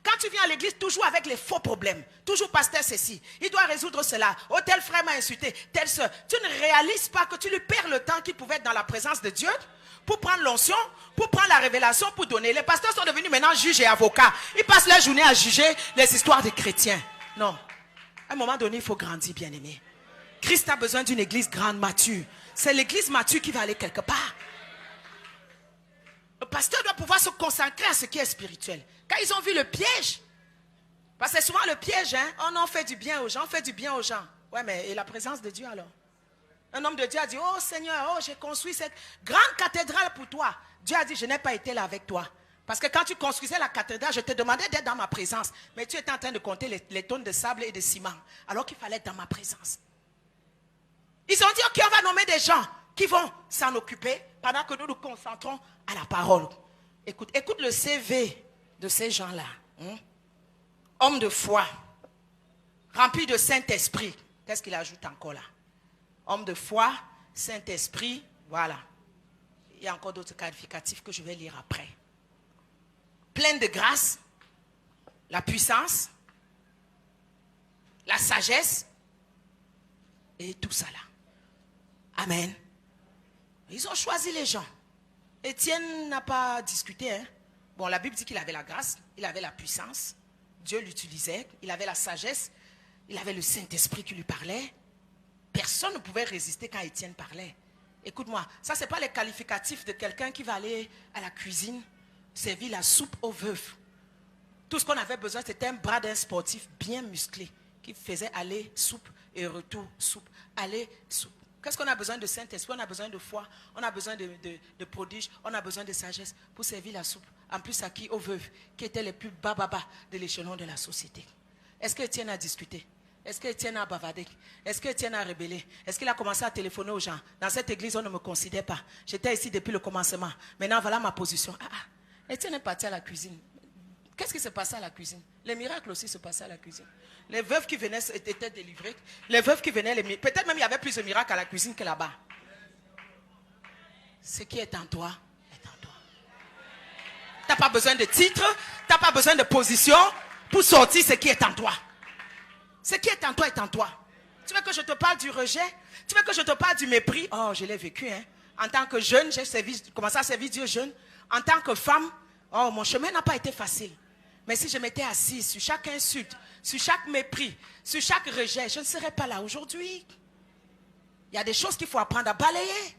Quand tu viens à l'église, toujours avec les faux problèmes. Toujours pasteur ceci. Il doit résoudre cela. Oh, tel frère m'a insulté. Telle soeur. Tu ne réalises pas que tu lui perds le temps qu'il pouvait être dans la présence de Dieu pour prendre l'onction, pour prendre la révélation, pour donner. Les pasteurs sont devenus maintenant juges et avocats. Ils passent leur journée à juger les histoires des chrétiens. Non. À un moment donné, il faut grandir, bien-aimé. Christ a besoin d'une église grande, mature. C'est l'église mature qui va aller quelque part. Le pasteur doit pouvoir se consacrer à ce qui est spirituel. Quand ils ont vu le piège, parce que c'est souvent le piège, hein? Oh non, on fait du bien aux gens, on fait du bien aux gens. Ouais, mais et la présence de Dieu alors? Un homme de Dieu a dit, oh Seigneur, oh j'ai construit cette grande cathédrale pour toi. Dieu a dit, je n'ai pas été là avec toi. Parce que quand tu construisais la cathédrale, je te demandais d'être dans ma présence. Mais tu étais en train de compter les tonnes de sable et de ciment. Alors qu'il fallait être dans ma présence. Ils ont dit, ok, on va nommer des gens qui vont s'en occuper pendant que nous nous concentrons à la parole. Écoute le CV de ces gens-là. Homme de foi, rempli de Saint-Esprit. Qu'est-ce qu'il ajoute encore là? Homme de foi, Saint-Esprit, voilà. Il y a encore d'autres qualificatifs que je vais lire après. Plein de grâce, la puissance, la sagesse et tout ça là. Amen. Ils ont choisi les gens. Étienne n'a pas discuté. Hein? Bon, la Bible dit qu'il avait la grâce, il avait la puissance, Dieu l'utilisait, il avait la sagesse, il avait le Saint-Esprit qui lui parlait. Personne ne pouvait résister quand Étienne parlait. Écoute-moi, ça c'est pas les qualificatifs de quelqu'un qui va aller à la cuisine, servir la soupe aux veuves. Tout ce qu'on avait besoin, c'était un bras d'un sportif bien musclé qui faisait aller soupe et retour soupe, aller soupe. Qu'est-ce qu'on a besoin de Saint-Esprit? On a besoin de foi, on a besoin de prodiges, on a besoin de sagesse pour servir la soupe. En plus à qui? Aux veuves, qui étaient les plus bas de l'échelon de la société. Est-ce que Étienne a discuté? Est-ce que Étienne a bavardé? Est-ce que Étienne a rébellé? Est-ce qu'il a commencé à téléphoner aux gens? Dans cette église, on ne me considère pas. J'étais ici depuis le commencement. Maintenant, voilà ma position. Étienne est parti à la cuisine. Qu'est-ce qui se passait à la cuisine? Les miracles aussi se passaient à la cuisine. Les veuves qui venaient étaient délivrées. Les veuves qui venaient, peut-être même il y avait plus de miracles à la cuisine que là-bas. Ce qui est en toi, est en toi. Tu n'as pas besoin de titre, tu n'as pas besoin de position pour sortir ce qui est en toi. Ce qui est en toi est en toi. Tu veux que je te parle du rejet? Tu veux que je te parle du mépris? Oh, je l'ai vécu. Hein. En tant que jeune, j'ai commencé à servir Dieu jeune. En tant que femme, oh, mon chemin n'a pas été facile. Mais si je m'étais assise sur chaque insulte, sur chaque mépris, sur chaque rejet, je ne serais pas là aujourd'hui. Il y a des choses qu'il faut apprendre à balayer.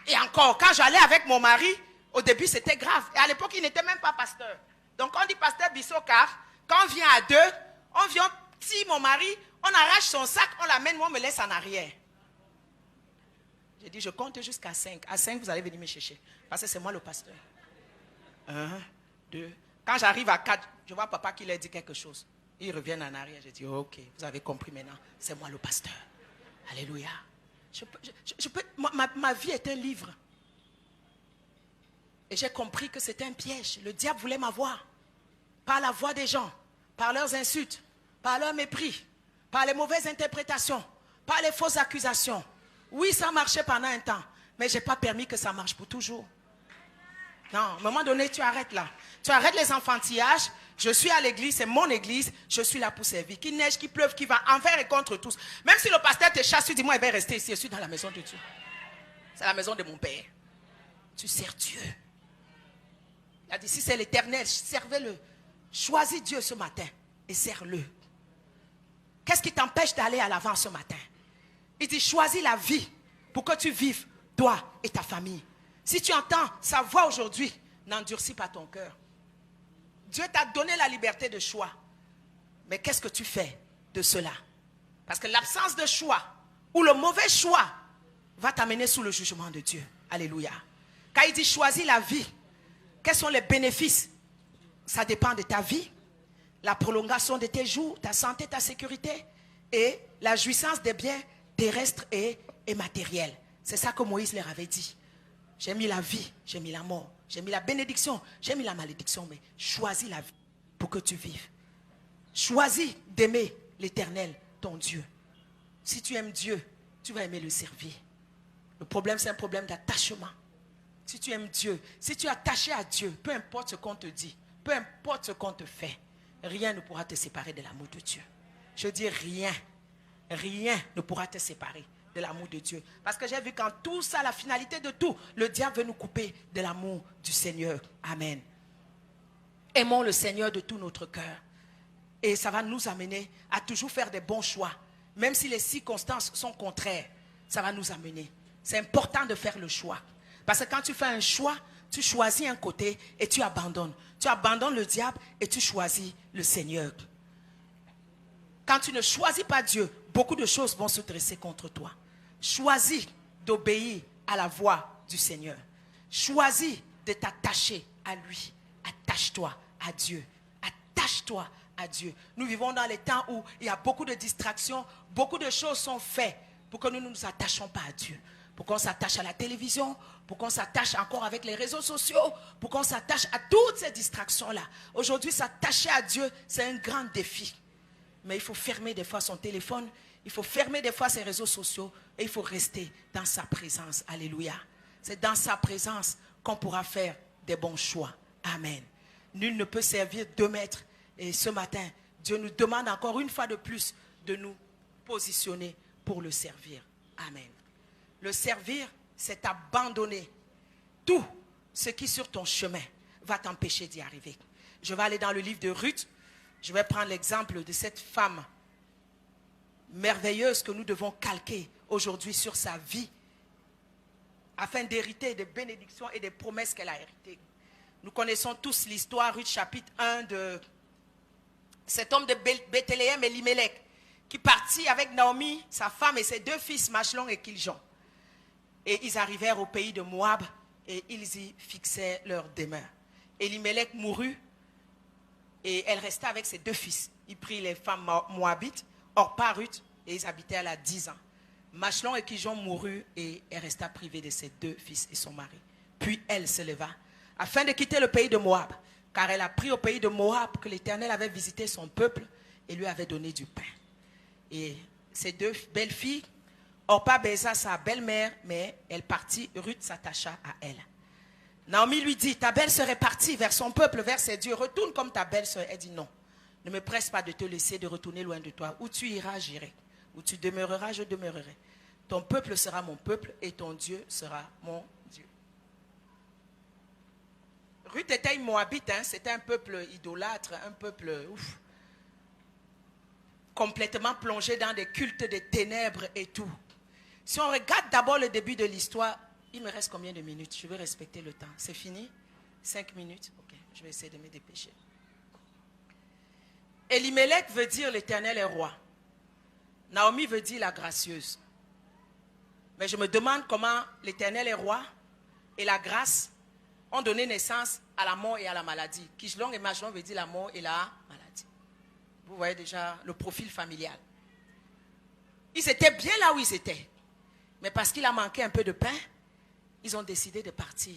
Et encore, quand j'allais avec mon mari, au début c'était grave. Et à l'époque, il n'était même pas pasteur. Donc on dit pasteur Bissocard, quand on vient à deux, on vient, si mon mari, on arrache son sac, on l'amène, moi on me laisse en arrière. J'ai dit, je compte jusqu'à 5. À 5, vous allez venir me chercher. Parce que c'est moi le pasteur. 1, 2. Quand j'arrive à 4, je vois papa qui leur dit quelque chose. Ils reviennent en arrière. Je dis, ok, vous avez compris maintenant. C'est moi le pasteur. Alléluia. Ma vie est un livre. Et j'ai compris que c'était un piège. Le diable voulait m'avoir. Par la voix des gens, par leurs insultes, par leur mépris, par les mauvaises interprétations, par les fausses accusations. Oui, ça marchait pendant un temps, mais je n'ai pas permis que ça marche pour toujours. Non, à un moment donné, tu arrêtes là. Tu arrêtes les enfantillages. Je suis à l'église, c'est mon église, je suis là pour servir. Qu'il neige, qu'il pleuve, qu'il va envers et contre tous. Même si le pasteur te chasse, tu dis, moi, il va rester ici, je suis dans la maison de Dieu. C'est la maison de mon Père. Tu sers Dieu. Il a dit, si c'est l'Éternel, servez-le. Choisis Dieu ce matin et sers-le. Qu'est-ce qui t'empêche d'aller à l'avant ce matin? Il dit, choisis la vie pour que tu vives, toi et ta famille. Si tu entends sa voix aujourd'hui, n'endurcis pas ton cœur. Dieu t'a donné la liberté de choix. Mais qu'est-ce que tu fais de cela? Parce que l'absence de choix ou le mauvais choix va t'amener sous le jugement de Dieu. Alléluia. Quand il dit choisis la vie, quels sont les bénéfices? Ça dépend de ta vie, la prolongation de tes jours, ta santé, ta sécurité et la jouissance des biens terrestres et matériels. C'est ça que Moïse leur avait dit. J'ai mis la vie, j'ai mis la mort, j'ai mis la bénédiction, j'ai mis la malédiction, mais choisis la vie pour que tu vives. Choisis d'aimer l'Éternel, ton Dieu. Si tu aimes Dieu, tu vas aimer le servir. Le problème, c'est un problème d'attachement. si tu aimes Dieu, si tu es attaché à Dieu, peu importe ce qu'on te dit, peu importe ce qu'on te fait, rien ne pourra te séparer de l'amour de Dieu. Je dis rien. Rien ne pourra te séparer de l'amour de Dieu. Parce que j'ai vu qu'en tout ça, la finalité de tout, le diable veut nous couper de l'amour du Seigneur. Amen. Aimons le Seigneur de tout notre cœur. Et ça va nous amener à toujours faire des bons choix. Même si les circonstances sont contraires, ça va nous amener. C'est important de faire le choix. Parce que quand tu fais un choix, tu choisis un côté et tu abandonnes. Tu abandonnes le diable et tu choisis le Seigneur. Quand tu ne choisis pas Dieu, beaucoup de choses vont se dresser contre toi. Choisis d'obéir à la voix du Seigneur. Choisis de t'attacher à lui. Attache-toi à Dieu. Attache-toi à Dieu. Nous vivons dans les temps où il y a beaucoup de distractions, beaucoup de choses sont faites pour que nous ne nous attachions pas à Dieu. Pour qu'on s'attache à la télévision, pour qu'on s'attache encore avec les réseaux sociaux, pour qu'on s'attache à toutes ces distractions-là. Aujourd'hui, s'attacher à Dieu, c'est un grand défi. Mais il faut fermer des fois son téléphone, il faut fermer des fois ses réseaux sociaux et il faut rester dans sa présence. Alléluia. C'est dans sa présence qu'on pourra faire des bons choix. Amen. Nul ne peut servir deux maîtres. Et ce matin, Dieu nous demande encore une fois de plus de nous positionner pour le servir. Amen. Le servir, c'est abandonner tout ce qui sur ton chemin va t'empêcher d'y arriver. Je vais aller dans le livre de Ruth. Je vais prendre l'exemple de cette femme merveilleuse que nous devons calquer aujourd'hui sur sa vie afin d'hériter des bénédictions et des promesses qu'elle a héritées. Nous connaissons tous l'histoire, Ruth chapitre 1, de cet homme de Bethléem, Elimelech, qui partit avec Naomi, sa femme et ses deux fils, Machlon et Kiljon. Et ils arrivèrent au pays de Moab et ils y fixèrent leur demeure. Elimelech mourut et elle resta avec ses deux fils. Il prit les femmes moabites, Orpa, Ruth, et ils habitèrent là 10 ans. Machlon et Kiljon mourut et elle resta privée de ses deux fils et son mari. Puis elle se leva afin de quitter le pays de Moab, car elle a pris au pays de Moab que l'Éternel avait visité son peuple et lui avait donné du pain. Et ses deux belles filles, Orpa baisa sa belle-mère, mais elle partit, Ruth s'attacha à elle. Naomi lui dit, ta belle-sœur est partie vers son peuple, vers ses dieux, retourne comme ta belle-sœur. Elle dit non, ne me presse pas de te laisser, de retourner loin de toi. Où tu iras, j'irai. Où tu demeureras, je demeurerai. Ton peuple sera mon peuple et ton Dieu sera mon Dieu. Ruth était une Moabite, hein? C'était un peuple idolâtre, un peuple complètement plongé dans des cultes des ténèbres et tout. Si on regarde d'abord le début de l'histoire, il me reste combien de minutes? Je vais respecter le temps. C'est fini? 5 minutes? Ok, je vais essayer de me dépêcher. Elimelech veut dire l'Éternel est roi. Naomi veut dire la gracieuse. Mais je me demande comment l'Éternel est roi et la grâce ont donné naissance à la mort et à la maladie. Kiljon et Machlon veut dire la mort et la maladie. Vous voyez déjà le profil familial. Ils étaient bien là où ils étaient. Mais parce qu'il a manqué un peu de pain, ils ont décidé de partir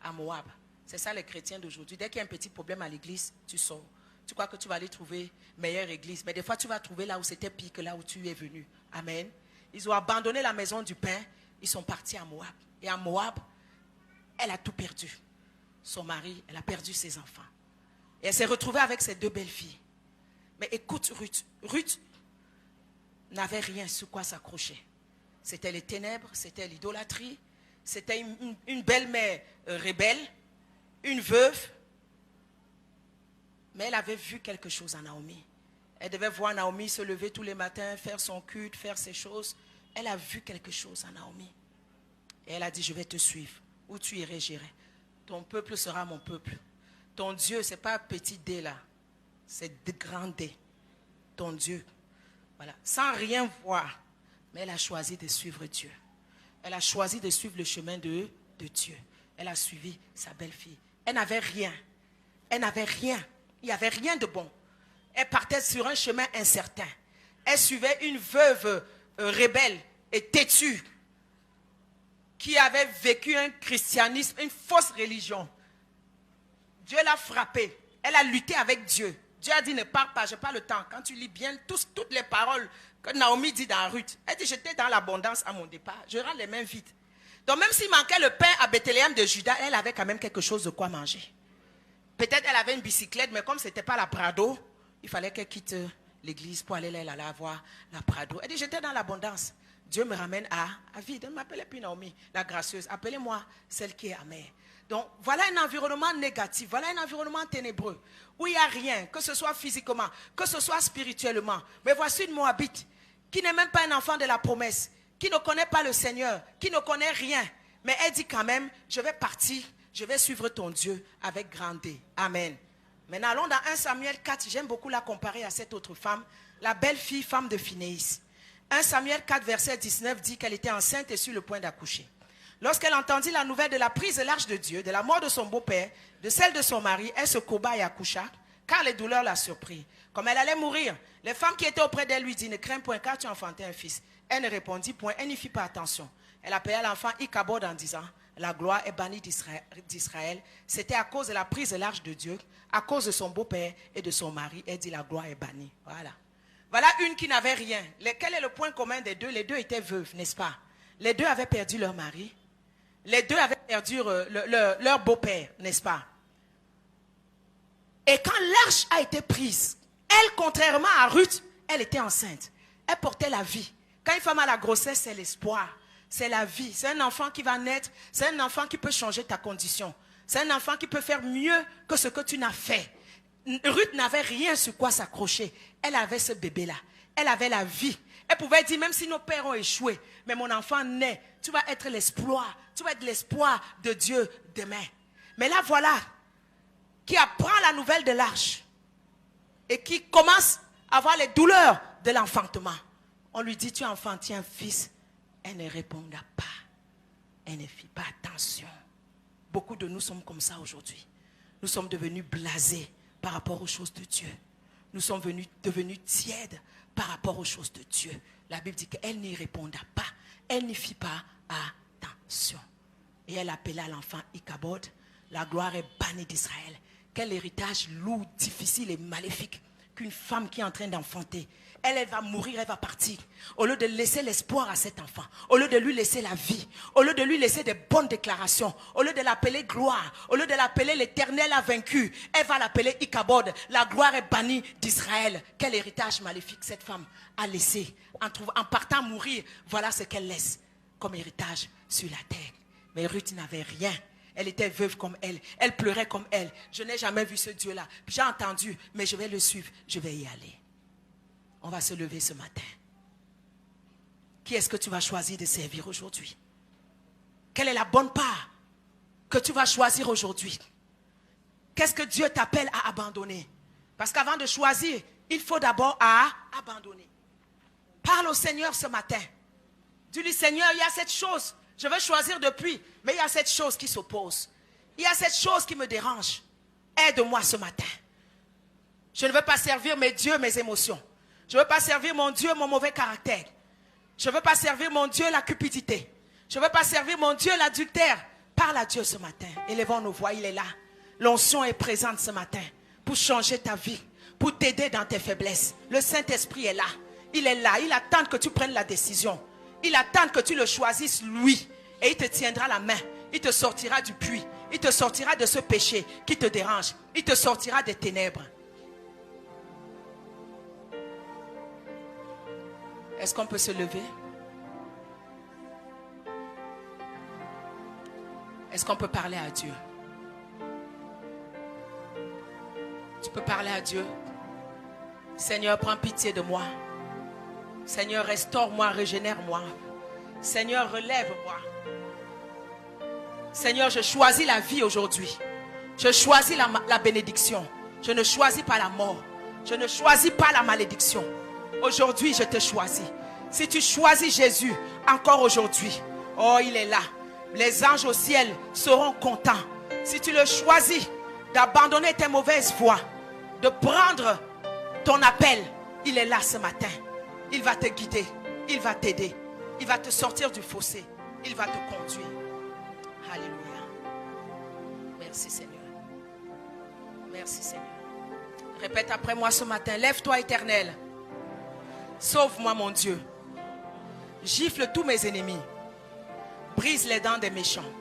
à Moab. C'est ça les chrétiens d'aujourd'hui. Dès qu'il y a un petit problème à l'église, tu sors. Tu crois que tu vas aller trouver meilleure église. Mais des fois, tu vas trouver là où c'était pire que là où tu es venu. Amen. Ils ont abandonné la maison du pain. Ils sont partis à Moab. Et à Moab, elle a tout perdu. Son mari, elle a perdu ses enfants. Et elle s'est retrouvée avec ses deux belles filles. Mais écoute Ruth. Ruth n'avait rien sur quoi s'accrocher. C'était les ténèbres, c'était l'idolâtrie, c'était une belle-mère rebelle, une veuve. Mais elle avait vu quelque chose en Naomi. Elle devait voir Naomi se lever tous les matins, faire son culte, faire ses choses. Elle a vu quelque chose en Naomi. Et elle a dit, je vais te suivre. Où tu irais, j'irai. Ton peuple sera mon peuple. Ton Dieu, ce n'est pas un petit dé là. C'est de grand dé. Ton Dieu. Voilà. Sans rien voir. Mais elle a choisi de suivre Dieu. Elle a choisi de suivre le chemin de Dieu. Elle a suivi sa belle-fille. Elle n'avait rien. Elle n'avait rien. Il n'y avait rien de bon. Elle partait sur un chemin incertain. Elle suivait une veuve rebelle et têtue qui avait vécu un christianisme, une fausse religion. Dieu l'a frappée. Elle a lutté avec Dieu. Dieu a dit, ne pars pas, je n'ai pas le temps. Quand tu lis bien toutes les paroles que Naomi dit dans Ruth, elle dit, j'étais dans l'abondance à mon départ. Je rends les mains vides. Donc même s'il manquait le pain à Bethléem de Juda, elle avait quand même quelque chose de quoi manger. Peut-être elle avait une bicyclette, mais comme ce n'était pas la Prado, il fallait qu'elle quitte l'église pour aller là, elle allait avoir la Prado. Elle dit, j'étais dans l'abondance. Dieu me ramène à vide. Elle ne m'appelait plus Naomi, la gracieuse. Appelez-moi celle qui est amère. Donc, voilà un environnement négatif, voilà un environnement ténébreux, où il n'y a rien, que ce soit physiquement, que ce soit spirituellement. Mais voici une Moabite, qui n'est même pas un enfant de la promesse, qui ne connaît pas le Seigneur, qui ne connaît rien. Mais elle dit quand même, je vais partir, je vais suivre ton Dieu avec grande D. Amen. Maintenant, allons dans 1 Samuel 4, j'aime beaucoup la comparer à cette autre femme, la belle-fille, femme de Phinéas. 1 Samuel 4, verset 19 dit qu'elle était enceinte et sur le point d'accoucher. Lorsqu'elle entendit la nouvelle de la prise de l'arche de Dieu, de la mort de son beau-père, de celle de son mari, elle se courba et accoucha, car les douleurs la surprirent. Comme elle allait mourir, les femmes qui étaient auprès d'elle lui dirent, ne crains point car tu as enfanté un fils. Elle ne répondit point, elle n'y fit pas attention. Elle appela l'enfant Ichabod en disant, la gloire est bannie d'Israël. C'était à cause de la prise de l'arche de Dieu, à cause de son beau-père et de son mari. Elle dit, la gloire est bannie. Voilà. Voilà une qui n'avait rien. Quel est le point commun des deux? Les deux étaient veuves, n'est-ce pas? Les deux avaient perdu leur mari. Les deux avaient perdu leur beau-père, n'est-ce pas? Et quand l'arche a été prise, elle, contrairement à Ruth, elle était enceinte. Elle portait la vie. Quand une femme a la grossesse, c'est l'espoir. C'est la vie. C'est un enfant qui va naître. C'est un enfant qui peut changer ta condition. C'est un enfant qui peut faire mieux que ce que tu n'as fait. Ruth n'avait rien sur quoi s'accrocher. Elle avait ce bébé-là. Elle avait la vie. Elle pouvait dire, même si nos pères ont échoué, mais mon enfant naît, tu vas être l'espoir. Tu vas être l'espoir de Dieu demain. Mais là, voilà, qui apprend la nouvelle de l'arche et qui commence à avoir les douleurs de l'enfantement. On lui dit, tu as enfanté un fils. Elle ne répondra pas. Elle ne fit pas attention. Beaucoup de nous sommes comme ça aujourd'hui. Nous sommes devenus blasés par rapport aux choses de Dieu. Nous sommes devenus tièdes par rapport aux choses de Dieu. La Bible dit qu'elle n'y répondra pas. Elle n'y fit pas attention. Et elle appela l'enfant Ichabod. La gloire est bannie d'Israël. Quel héritage lourd, difficile et maléfique qu'une femme qui est en train d'enfanter. Elle va mourir, elle va partir. Au lieu de laisser l'espoir à cet enfant, au lieu de lui laisser la vie, au lieu de lui laisser des bonnes déclarations, au lieu de l'appeler gloire, au lieu de l'appeler l'Éternel a vaincu, elle va l'appeler Ichabod. La gloire est bannie d'Israël. Quel héritage maléfique cette femme a laissé. En partant mourir, voilà ce qu'elle laisse comme héritage sur la terre. Mais Ruth n'avait rien. Elle était veuve comme elle. Elle pleurait comme elle. Je n'ai jamais vu ce Dieu-là. J'ai entendu, mais je vais le suivre. Je vais y aller. On va se lever ce matin. Qui est-ce que tu vas choisir de servir aujourd'hui? Quelle est la bonne part que tu vas choisir aujourd'hui? Qu'est-ce que Dieu t'appelle à abandonner? Parce qu'avant de choisir, il faut d'abord abandonner. Parle au Seigneur ce matin. Dis-lui, Seigneur, il y a cette chose. Je veux choisir depuis, mais il y a cette chose qui s'oppose. Il y a cette chose qui me dérange. Aide-moi ce matin. Je ne veux pas servir mes dieux, mes émotions. Je ne veux pas servir mon Dieu, mon mauvais caractère. Je ne veux pas servir mon Dieu, la cupidité. Je ne veux pas servir mon Dieu, l'adultère. Parle à Dieu ce matin. Élevons nos voix, il est là. L'onction est présente ce matin pour changer ta vie, pour t'aider dans tes faiblesses. Le Saint-Esprit est là. Il est là. Il attend que tu prennes la décision. Il attend que tu le choisisses lui. Et il te tiendra la main. Il te sortira du puits. Il te sortira de ce péché qui te dérange. Il te sortira des ténèbres. Est-ce qu'on peut se lever? Est-ce qu'on peut parler à Dieu? Tu peux parler à Dieu. Seigneur, prends pitié de moi. Seigneur, restaure-moi, régénère-moi. Seigneur, relève-moi. Seigneur, je choisis la vie aujourd'hui. Je choisis la bénédiction. Je ne choisis pas la mort. Je ne choisis pas la malédiction. Aujourd'hui, je te choisis. Si tu choisis Jésus, encore aujourd'hui, oh, il est là. Les anges au ciel seront contents. Si tu le choisis d'abandonner tes mauvaises voies, de prendre ton appel, il est là ce matin. Il va te guider. Il va t'aider. Il va te sortir du fossé. Il va te conduire. Alléluia. Merci Seigneur. Merci Seigneur. Répète après moi ce matin. Lève-toi Éternel. Sauve-moi mon Dieu. Gifle tous mes ennemis. brise les dents des méchants.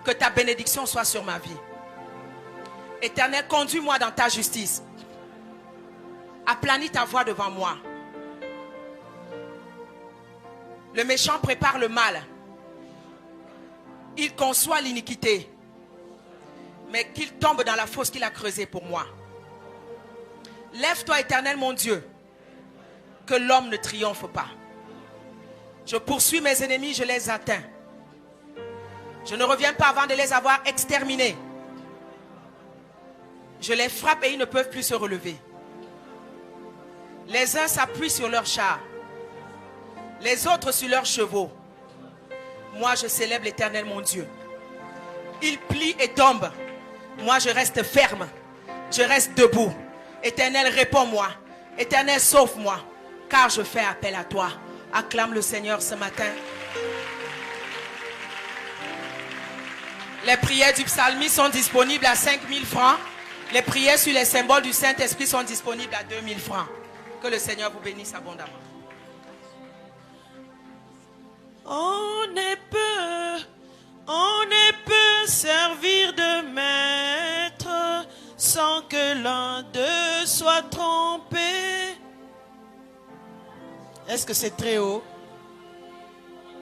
Que ta bénédiction soit sur ma vie. Éternel, conduis-moi dans ta justice. Aplanis ta voie devant moi. Le méchant prépare le mal. Il conçoit l'iniquité. Mais qu'il tombe dans la fosse qu'il a creusée pour moi. Lève-toi, Éternel, mon Dieu. Que l'homme ne triomphe pas. Je poursuis mes ennemis, je les atteins. Je ne reviens pas avant de les avoir exterminés. Je les frappe et ils ne peuvent plus se relever. Les uns s'appuient sur leurs chars, les autres sur leurs chevaux. Moi, je célèbre l'Éternel, mon Dieu. Il plie et tombe. Moi, je reste ferme. Je reste debout. Éternel, réponds-moi. Éternel, sauve-moi. Car je fais appel à toi. Acclame le Seigneur ce matin. Les prières du psalmiste sont disponibles à 5000 francs. Les prières sur les symboles du Saint-Esprit sont disponibles à 2000 francs. Que le Seigneur vous bénisse abondamment. On ne peut servir de maître sans que l'un d'eux soit trompé. Est-ce que c'est très haut?